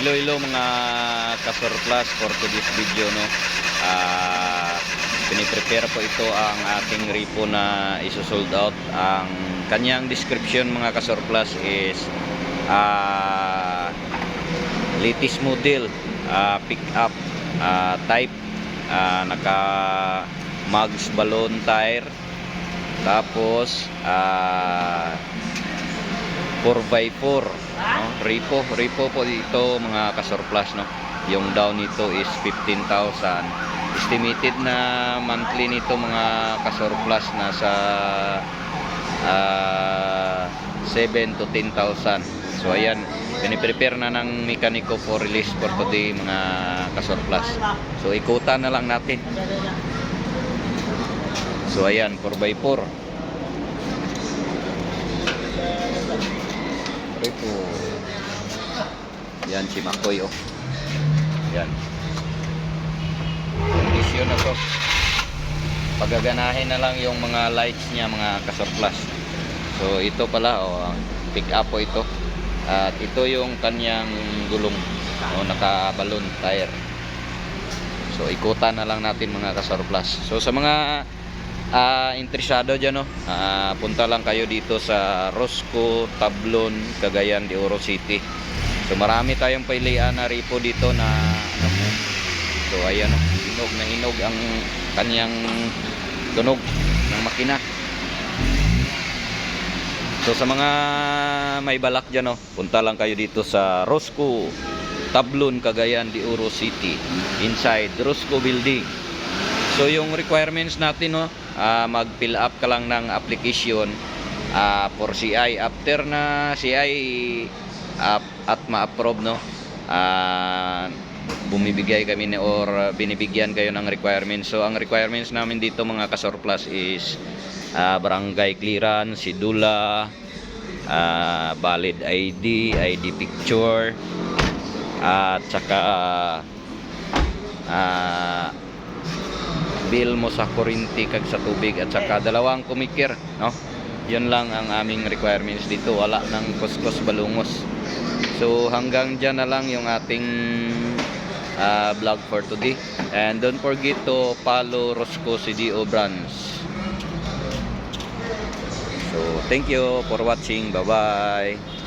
hello mga ka-surplus for today's video, no. Piniprepare po ito ang ating repo na iso-sold out. Ang kanyang description mga ka-surplus is latest model, pick up type, naka mags balloon tire, tapos 4x4, no? Repo po dito mga ka-surplus, no. Yung down nito is 15,000. Estimated na monthly nito mga ka-surplus nasa 7 to 10,000. So ayan, piniprepare na ng mekaniko for release for today mga ka-surplus. So ikutan na lang natin. So ayan, 4x4 repo. Yan si Makoy, oh. Yan. Kondisyon na to. Pagaganahin na lang yung mga lights niya mga ka-surplus. So ito pala, oh, pick up po ito. At ito yung kanyang gulong, oh, naka-balloon tire. So ikutan na lang natin mga ka-surplus. So sa mga interesado dyan, no, punta lang kayo dito sa Rosco, Tablon, Cagayan de Oro City. So marami tayong pilihan na repo dito na so ayan, no, hinog na hinog ang kanyang tunog ng makina. So sa mga may balak dyan, no, punta lang kayo dito sa Rosco, Tablon, Cagayan de Oro City, inside Rosco building. So yung requirements natin, no, mag-fill up ka lang ng application for CI. After na CI at ma-approve, no, bumibigay kami or binibigyan kayo ng requirements. So ang requirements namin dito mga ka-surplus is barangay clearance, sidula, valid ID picture, at saka bill mo sa kuryente kag sa tubig, at saka dalawang kumikir, no. Yun lang ang aming requirements dito. Wala nang kuskus balungos. So hanggang dyan na lang yung ating vlog for today, and don't forget to follow Rosco CDO branch. So thank you for watching. Bye bye.